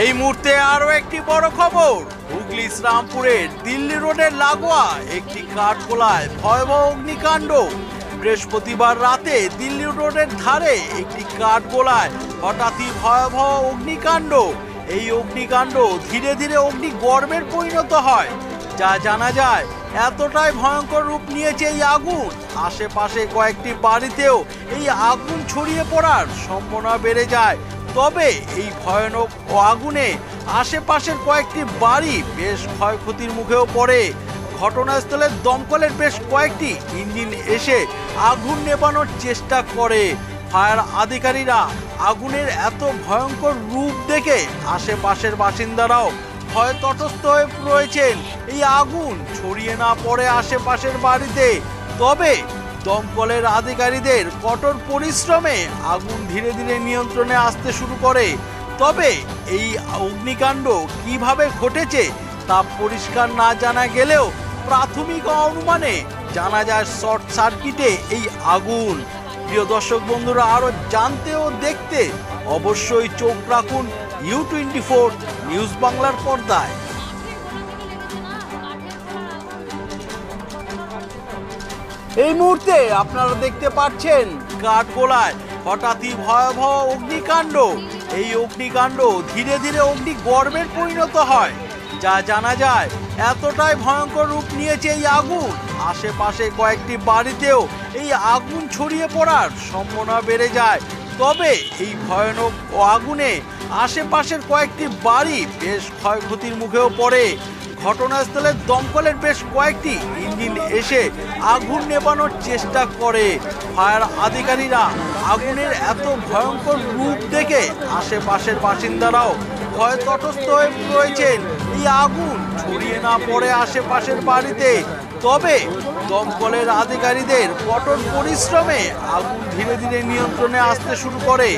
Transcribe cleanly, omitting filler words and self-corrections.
এই মুহূর্তে আরো একটি বড় খবর। হুগলি শ্রীরামপুরের দিল্লি রোডের লাগোয়া একটি কাঠগোলায় ভয়াবহ অগ্নিকাণ্ড। বৃহস্পতিবার রাতে দিল্লি রোডের ধারে একটি কাঠগোলায় হঠাৎই ভয়াবহ অগ্নিকাণ্ড। এই অগ্নিকাণ্ড ধীরে ধীরে অগ্নিগর্ভে পরিণত হয়। যা জানা যায়, এতটাই ভয়ঙ্কর রূপ নিয়েছে এই আগুন, আশেপাশে কয়েকটি বাড়িতেও এই আগুন ছড়িয়ে পড়ার সম্ভাবনা বেড়ে যায়। তবে এই ভয়ানক আগুনে আশেপাশের কয়েকটি বাড়ি বেশ ক্ষয়ক্ষতির মুখেও পড়ে। ঘটনাস্থলে দমকলের বেশ কয়েকটি ইঞ্জিন এসে আগুন নেভানোর চেষ্টা করে। ফায়ার আধিকারিকরা আগুনের এত ভয়ঙ্কর রূপ দেখে আশেপাশের বাসিন্দারাও ভয়ে তটস্থ হয়ে রয়েছেন। এই আগুন ছড়িয়ে না পড়ে আশেপাশের বাড়িতে। তবে দমকলের আধিকারিকদের কঠোর পরিশ্রমে আগুন ধীরে ধীরে নিয়ন্ত্রণে আসতে শুরু করে। তবে এই অগ্নিকাণ্ড কিভাবে ঘটেছে তা পরিষ্কার না জানা গেলেও প্রাথমিক অনুমানে জানা যায় শর্ট সার্কিটে এই আগুন। প্রিয় দর্শক বন্ধুরা, আরো জানতে ও দেখতে অবশ্যই চোখ রাখুন U24 নিউজ বাংলার পর্দায়। এই মুহূর্তে আপনারা দেখতে পাচ্ছেন কাঠগোলায় হঠাৎই ভয়াবহ অগ্নিকাণ্ড। এই অগ্নিকাণ্ড ধীরে ধীরে অগ্নিগর্ভে পরিণত হয়। যা জানা যায়, এতটাই ভয়ঙ্কর রূপ নিয়েছে এই আগুন, আশেপাশে কয়েকটি বাড়িতেও এই আগুন ছড়িয়ে পড়ার সম্ভাবনা বেড়ে যায়। তবে এই ভয়ানক আগুনে আশেপাশের কয়েকটি বাড়ি বেশ ক্ষয়ক্ষতির মুখেও পড়ে। ঘটনাস্থলে দমকলের বেশ কয়েকটি ইঞ্জিন এসে আগুন নেভানোর চেষ্টা করে। ফায়ার আধিকারিকরা আগুনের এত ভয়ঙ্কর রূপ দেখে আশেপাশের বাসিন্দারাও ভয়ে তটস্থ হয়ে রয়েছেন। এই আগুন ছড়িয়ে না পড়ে আশেপাশের বাড়িতে। তবে দমকলের আধিকারিকদের কঠোর পরিশ্রমে আগুন ধীরে ধীরে নিয়ন্ত্রণে আসতে শুরু করে।